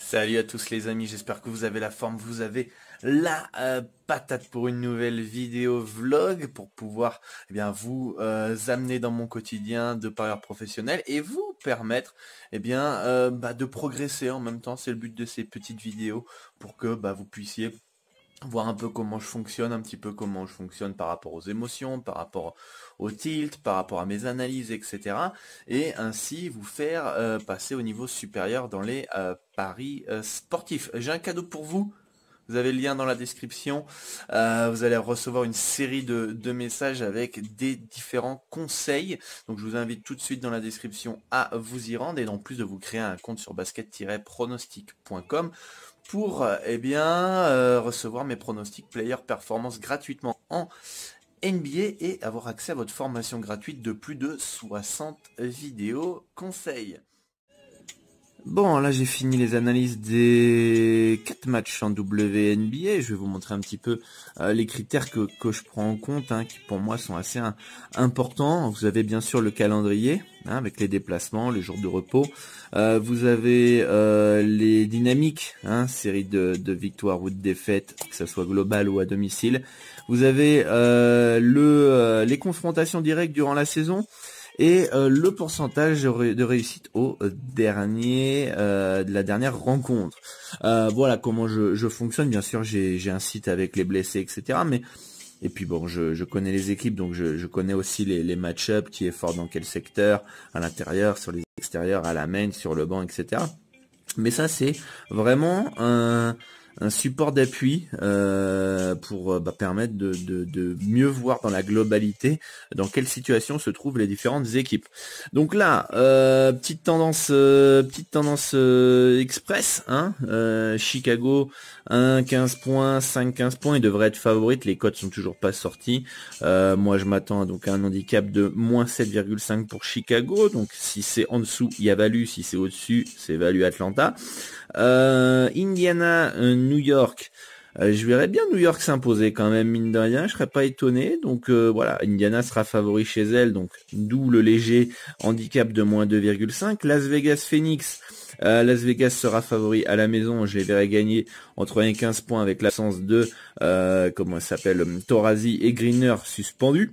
Salut à tous les amis, j'espère que vous avez la forme, vous avez la patate pour une nouvelle vidéo vlog pour pouvoir vous amener dans mon quotidien de parieur professionnel et vous permettre de progresser en même temps. C'est le but de ces petites vidéos pour que vous puissiez voir un peu comment je fonctionne, un petit peu comment je fonctionne par rapport aux émotions, par rapport au tilt, par rapport à mes analyses, etc. Et ainsi vous faire passer au niveau supérieur dans les paris sportifs. J'ai un cadeau pour vous. Vous avez le lien dans la description. Vous allez recevoir une série de messages avec des différents conseils. Donc je vous invite tout de suite dans la description à vous y rendre et en plus de vous créer un compte sur basket-pronostic.com pour recevoir mes pronostics player performance gratuitement en NBA et avoir accès à votre formation gratuite de plus de 60 vidéos conseils. Bon, là j'ai fini les analyses des 4 matchs en WNBA. Je vais vous montrer un petit peu les critères que je prends en compte, qui pour moi sont assez importants. Vous avez bien sûr le calendrier, avec les déplacements, les jours de repos. Vous avez les dynamiques, série de victoires ou de défaites, que ce soit global ou à domicile. Vous avez les confrontations directes durant la saison. Et le pourcentage de réussite au de la dernière rencontre. Voilà comment je fonctionne. Bien sûr, j'ai un site avec les blessés, etc. Et puis bon, je connais les équipes, donc je connais aussi les match-up, qui est fort dans quel secteur, à l'intérieur, sur les extérieurs, à la main, sur le banc, etc. Mais ça, c'est vraiment un support d'appui pour permettre de mieux voir dans la globalité dans quelle situation se trouvent les différentes équipes. Donc là, petite tendance express, Chicago 1,15 points, 5,15 points, il devrait être favorite, les cotes sont toujours pas sorties. Moi je m'attends donc à un handicap de moins 7,5 pour Chicago, donc si c'est en dessous, il y a value, si c'est au-dessus, c'est value Atlanta. Indiana, New York, je verrais bien New York s'imposer quand même, mine de rien, je serais pas étonné. Donc voilà, Indiana sera favori chez elle, donc d'où le léger handicap de moins 2,5. Las Vegas Phoenix, Las Vegas sera favori à la maison, je les verrai gagner entre 1 et 15 points avec l'absence de comment ça s'appelle, Torazi et Greener suspendus.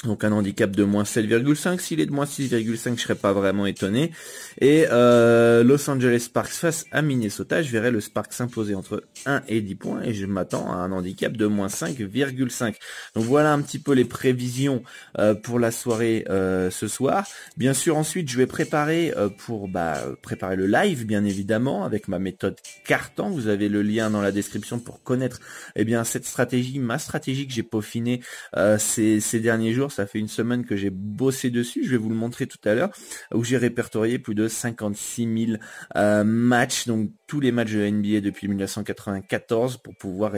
Donc un handicap de moins 7,5, s'il est de moins 6,5, je serais pas vraiment étonné. Et Los Angeles Sparks face à Minnesota, je verrai le Sparks s'imposer entre 1 et 10 points et je m'attends à un handicap de moins 5,5. Donc voilà un petit peu les prévisions pour la soirée ce soir. Bien sûr ensuite je vais préparer préparer le live bien évidemment avec ma méthode carton. Vous avez le lien dans la description pour connaître cette stratégie, ma stratégie que j'ai peaufinée ces derniers jours. Ça fait une semaine que j'ai bossé dessus, je vais vous le montrer tout à l'heure, où j'ai répertorié plus de 56 000 matchs, donc tous les matchs de NBA depuis 1994 pour pouvoir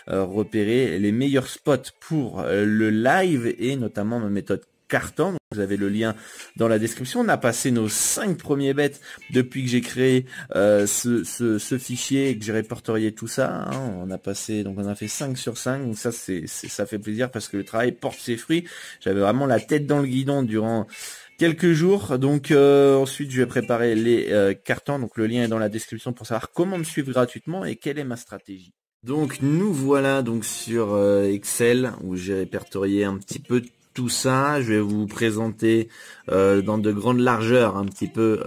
repérer les meilleurs spots pour le live et notamment ma méthode carton. Vous avez le lien dans la description. On a passé nos 5 premiers bets depuis que j'ai créé ce fichier et que j'ai répertorié tout ça. On a fait 5 sur 5. Donc ça ça fait plaisir parce que le travail porte ses fruits. J'avais vraiment la tête dans le guidon durant quelques jours. Donc ensuite je vais préparer les cartons. Donc le lien est dans la description pour savoir comment me suivre gratuitement et quelle est ma stratégie. Donc nous voilà donc sur Excel où j'ai répertorié un petit peu tout ça. Je vais vous présenter dans de grandes largeurs un petit peu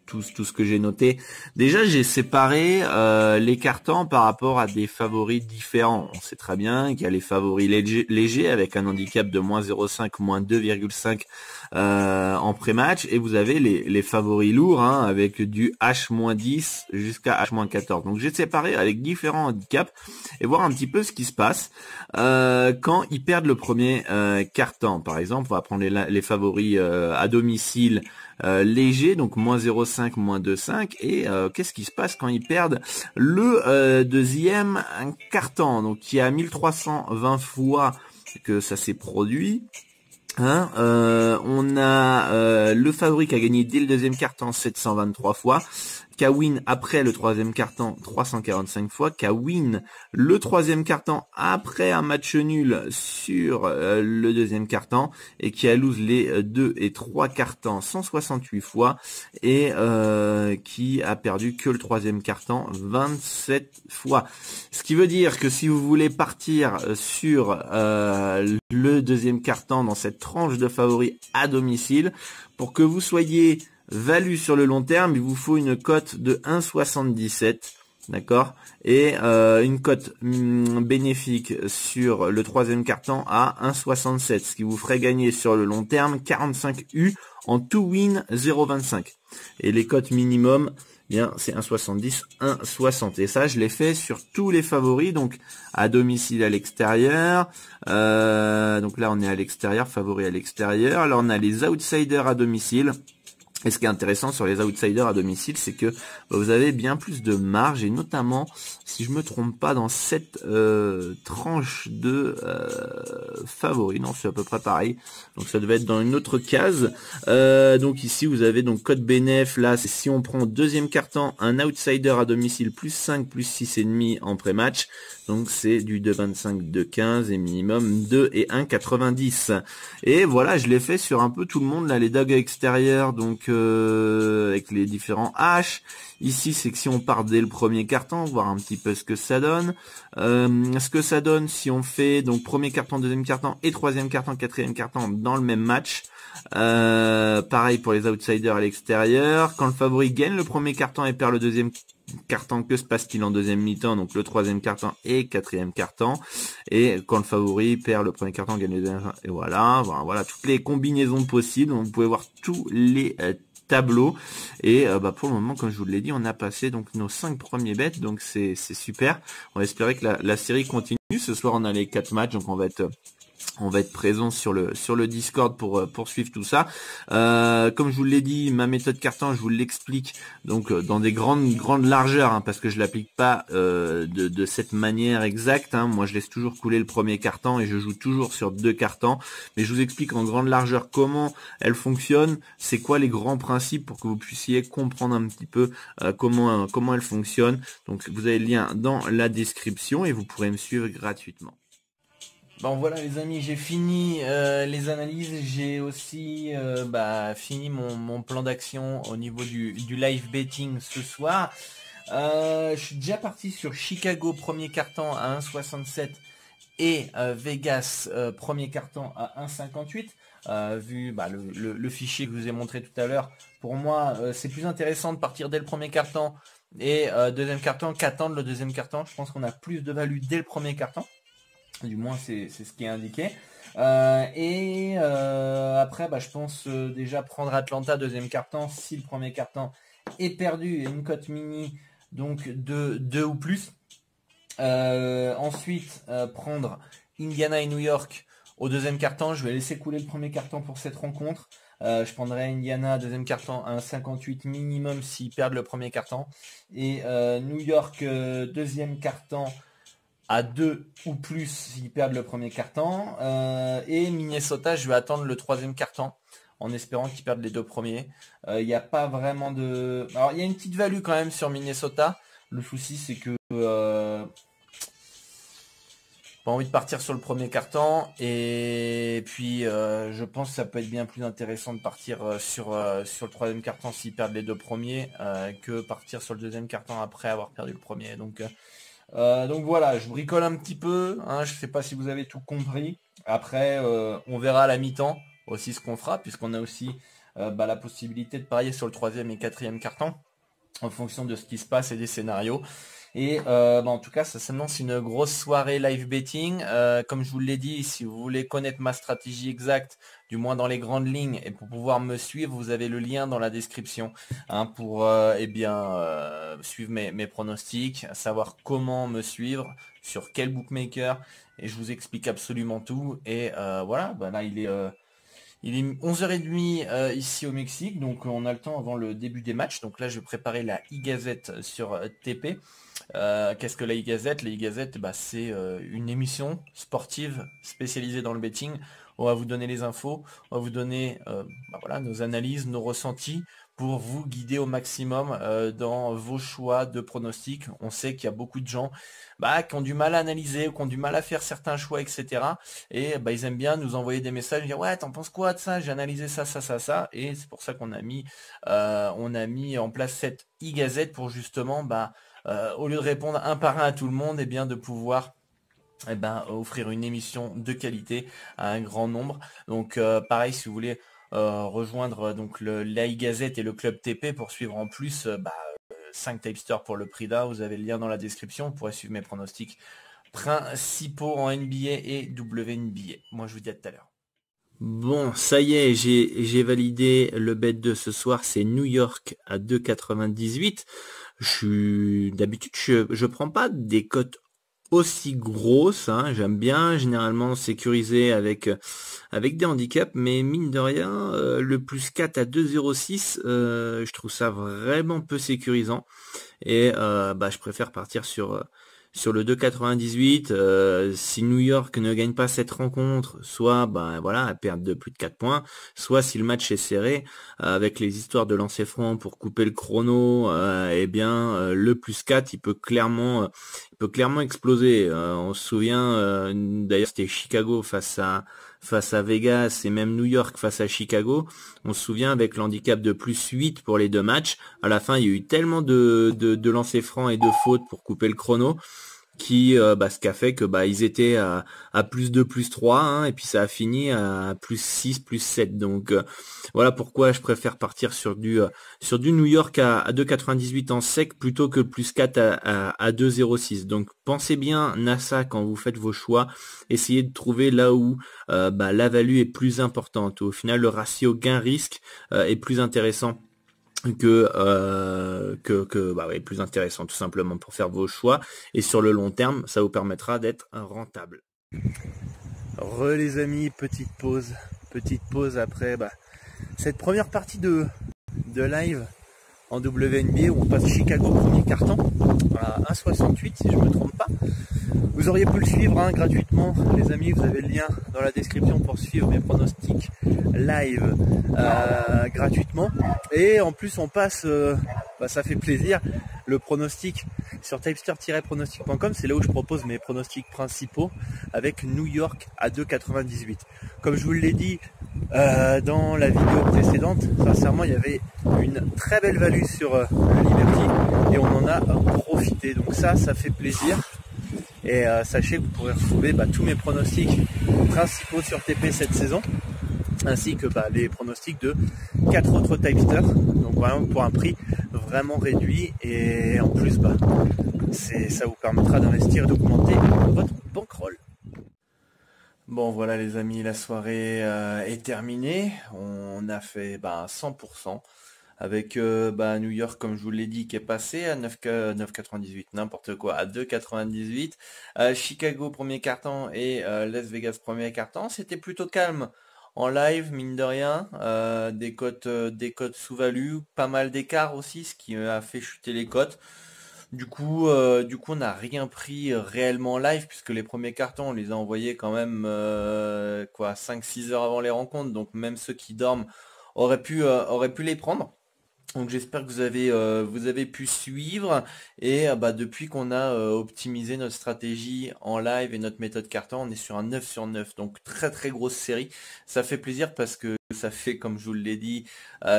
tout ce que j'ai noté. Déjà, j'ai séparé les cartons par rapport à des favoris différents. On sait très bien qu'il y a les favoris légers avec un handicap de moins 0,5, moins 2,5 en pré-match. Et vous avez les favoris lourds avec du H-10 jusqu'à H-14. Donc j'ai séparé avec différents handicaps et voir un petit peu ce qui se passe quand ils perdent le premier carton. Par exemple, on va prendre les favoris à domicile léger, donc moins 0,5, moins 2,5 et qu'est-ce qui se passe quand ils perdent le deuxième carton, donc il y a 1320 fois que ça s'est produit. On a le favori qui a gagné dès le deuxième carton 723 fois, K-win après le troisième quart-temps 345 fois, K-win le troisième quart-temps après un match nul sur le deuxième quart-temps, et qui a lose les 2 et 3 quart-temps 168 fois, et qui a perdu que le troisième quart-temps 27 fois. Ce qui veut dire que si vous voulez partir sur le deuxième quart-temps dans cette tranche de favoris à domicile, pour que vous soyez value sur le long terme, il vous faut une cote de 1,77, d'accord, et une cote bénéfique sur le troisième quart-temps à 1,67, ce qui vous ferait gagner sur le long terme 45 U en to win 0,25. Et les cotes minimum, bien c'est 1,70, 1,60. Et ça, je l'ai fait sur tous les favoris, donc à domicile, à l'extérieur. Donc là, on est à l'extérieur, favoris à l'extérieur. Là, on a les outsiders à domicile. Et ce qui est intéressant sur les outsiders à domicile, c'est que vous avez bien plus de marge, et notamment, si je me trompe pas, dans cette tranche de favoris, non, c'est à peu près pareil. Donc ça devait être dans une autre case. Donc ici, vous avez donc code bénéf. Là, c'est si on prend deuxième quart-temps, un outsider à domicile plus 5, plus 6,5 en pré-match. Donc c'est du 2,25, 2,15 et minimum 2 et 1,90. Et voilà, je l'ai fait sur un peu tout le monde, là, les dogs extérieurs, donc avec les différents H. Ici, c'est que si on part dès le premier carton, voir un petit peu ce que ça donne. Ce que ça donne si on fait donc premier carton, deuxième carton et troisième carton, quatrième carton dans le même match. Pareil pour les outsiders à l'extérieur. Quand le favori gagne le premier carton et perd le deuxième carton, que se passe-t-il en deuxième mi-temps? Donc le troisième carton et quatrième carton. Et quand le favori perd le premier carton, gagne le deuxième, et voilà, toutes les combinaisons possibles. Donc vous pouvez voir tous les tableaux. Et pour le moment, comme je vous l'ai dit, on a passé donc nos 5 premiers bets, donc c'est super. On va espérer que la série continue. Ce soir, on a les 4 matchs, donc on va être présent sur le Discord pour poursuivre tout ça. Comme je vous l'ai dit, ma méthode carton, je vous l'explique donc dans des grandes largeurs, hein, parce que je l'applique pas de cette manière exacte. Hein. Moi, je laisse toujours couler le premier carton et je joue toujours sur 2 cartons. Mais je vous explique en grande largeur comment elle fonctionne, c'est quoi les grands principes pour que vous puissiez comprendre un petit peu comment elle fonctionne. Donc, vous avez le lien dans la description et vous pourrez me suivre gratuitement. Bon voilà les amis, j'ai fini les analyses, j'ai aussi fini mon plan d'action au niveau du live betting ce soir. Je suis déjà parti sur Chicago premier carton à 1,67 et Vegas premier carton à 1,58. Vu le fichier que je vous ai montré tout à l'heure, pour moi c'est plus intéressant de partir dès le premier carton et deuxième carton qu'attendre le deuxième carton. Je pense qu'on a plus de value dès le premier carton. Du moins c'est ce qui est indiqué. Après je pense déjà prendre Atlanta deuxième carton si le premier carton est perdu, et une cote mini donc de 2 ou plus. Ensuite prendre Indiana et New York au deuxième carton. Je vais laisser couler le premier carton pour cette rencontre. Je prendrai Indiana deuxième carton à 1,58 minimum s'ils perdent le premier carton, et New York deuxième carton à 2 ou plus s'ils perdent le premier carton. Et Minnesota, je vais attendre le troisième carton en espérant qu'ils perdent les 2 premiers. Il n'y a pas vraiment de... Alors il y a une petite value quand même sur Minnesota. Le souci c'est que pas envie de partir sur le premier carton, et puis je pense que ça peut être bien plus intéressant de partir sur le troisième carton s'ils perdent les 2 premiers que partir sur le deuxième carton après avoir perdu le premier. Donc voilà, je bricole un petit peu, hein, je sais pas si vous avez tout compris. Après, on verra à la mi-temps aussi ce qu'on fera, puisqu'on a aussi la possibilité de parier sur le troisième et quatrième carton en fonction de ce qui se passe et des scénarios. Et en tout cas, ça s'annonce une grosse soirée live betting. Comme je vous l'ai dit, si vous voulez connaître ma stratégie exacte, du moins dans les grandes lignes, et pour pouvoir me suivre, vous avez le lien dans la description, hein, pour suivre mes pronostics, savoir comment me suivre, sur quel bookmaker, et je vous explique absolument tout. Et voilà, là il est 11h30 ici au Mexique, donc on a le temps avant le début des matchs. Donc là je vais préparer la e-gazette sur TP. Qu'est-ce que la e-gazette? La e-gazette, c'est une émission sportive spécialisée dans le betting. On va vous donner les infos, on va vous donner nos analyses, nos ressentis, pour vous guider au maximum dans vos choix de pronostics. On sait qu'il y a beaucoup de gens qui ont du mal à analyser, qui ont du mal à faire certains choix, etc. Et ils aiment bien nous envoyer des messages, dire ouais, t'en penses quoi de ça? J'ai analysé ça, ça, ça, ça. Et c'est pour ça on a mis en place cette e-gazette pour justement au lieu de répondre un par un à tout le monde, et bien de pouvoir offrir une émission de qualité à un grand nombre. Donc pareil, si vous voulez rejoindre donc la e-gazette et le club TP pour suivre en plus 5 tipsters pour le prix d'un, vous avez le lien dans la description, vous pourrez suivre mes pronostics principaux en NBA et WNBA. Moi je vous dis à tout à l'heure. Bon, ça y est, j'ai validé le bet de ce soir, c'est New York à 2,98. D'habitude, je prends pas des cotes aussi grosses, hein. J'aime bien généralement sécuriser avec des handicaps, mais mine de rien, le plus 4 à 2,06, je trouve ça vraiment peu sécurisant. Et je préfère partir sur le 2,98. Si New York ne gagne pas cette rencontre, soit à perdre de plus de 4 points, soit si le match est serré, avec les histoires de lancer franc pour couper le chrono, le plus 4, il peut clairement exploser. On se souvient, d'ailleurs c'était Chicago face à Vegas et même New York face à Chicago. On se souvient avec l'handicap de plus 8 pour les deux matchs. À la fin, il y a eu tellement de lancers francs et de fautes pour couper le chrono ce qui a fait que ils étaient à plus 2, plus 3, hein, et puis ça a fini à plus 6, plus 7. Donc voilà pourquoi je préfère partir sur du New York à 2,98 en sec plutôt que plus 4 à 2,06. Donc pensez bien NASA quand vous faites vos choix, essayez de trouver là où la value est plus importante. Au final, le ratio gain-risque est plus intéressant plus intéressant tout simplement pour faire vos choix, et sur le long terme ça vous permettra d'être rentable. Les amis, petite pause après cette première partie de live en WNBA où on passe Chicago premier carton à 1,68 si je me trompe pas. Vous auriez pu le suivre gratuitement, les amis, vous avez le lien dans la description pour suivre mes pronostics live gratuitement. Et en plus on passe, ça fait plaisir, le pronostic sur tipster-pronostic.com, c'est là où je propose mes pronostics principaux avec New York à 2,98. Comme je vous l'ai dit dans la vidéo précédente, sincèrement il y avait une très belle value sur le Liberty et on en a profité. Donc ça fait plaisir. Et sachez que vous pourrez retrouver tous mes pronostics principaux sur TP cette saison, ainsi que les pronostics de 4 autres tipsters, donc vraiment pour un prix vraiment réduit, et en plus ça vous permettra d'investir et d'augmenter votre bankroll. Bon voilà les amis, la soirée est terminée, on a fait 100%. Avec New York, comme je vous l'ai dit, qui est passé à 9,98, n'importe quoi, à 2,98. Chicago premier carton et Las Vegas premier carton. C'était plutôt calme en live, mine de rien. Des cotes sous-value, pas mal d'écart aussi, ce qui a fait chuter les cotes. Du coup, on n'a rien pris réellement en live, puisque les premiers cartons, on les a envoyés quand même 5-6 heures avant les rencontres. Donc même ceux qui dorment auraient pu les prendre. Donc j'espère que vous avez pu suivre, et depuis qu'on a optimisé notre stratégie en live et notre méthode carton, on est sur un 9 sur 9, donc très très grosse série. Ça fait plaisir parce que ça fait, comme je vous l'ai dit,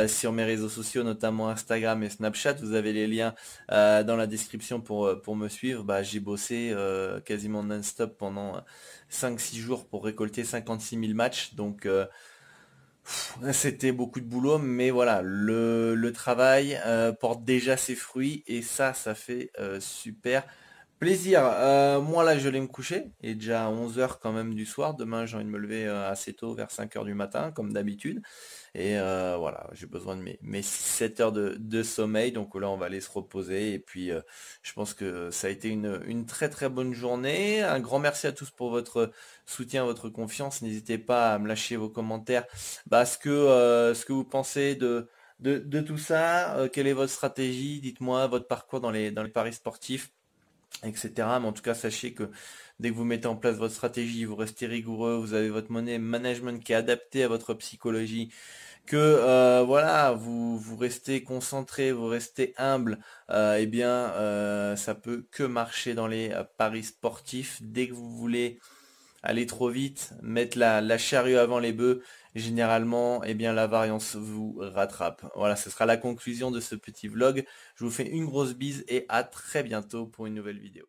sur mes réseaux sociaux, notamment Instagram et Snapchat, vous avez les liens dans la description pour me suivre. J'ai bossé quasiment non-stop pendant 5-6 jours pour récolter 56 000 matchs, donc c'était beaucoup de boulot, mais voilà, le travail porte déjà ses fruits, et ça fait super plaisir. Moi là, je vais me coucher, et déjà à 11 heures quand même du soir. Demain, j'ai envie de me lever assez tôt, vers 5 heures du matin, comme d'habitude. Et voilà, j'ai besoin de mes 7 heures de sommeil. Donc là, on va aller se reposer. Et puis, je pense que ça a été une très très bonne journée. Un grand merci à tous pour votre soutien, votre confiance. N'hésitez pas à me lâcher vos commentaires. Ce que vous pensez de tout ça. Quelle est votre stratégie? Dites-moi votre parcours dans les paris sportifs, etc. Mais en tout cas, sachez que dès que vous mettez en place votre stratégie, vous restez rigoureux, vous avez votre money management qui est adapté à votre psychologie, que voilà, vous restez concentré, vous restez humble, eh bien ça peut que marcher dans les paris sportifs. Dès que vous voulez aller trop vite, mettre la charrue avant les bœufs, généralement, eh bien la variance vous rattrape. Voilà, ce sera la conclusion de ce petit vlog. Je vous fais une grosse bise et à très bientôt pour une nouvelle vidéo.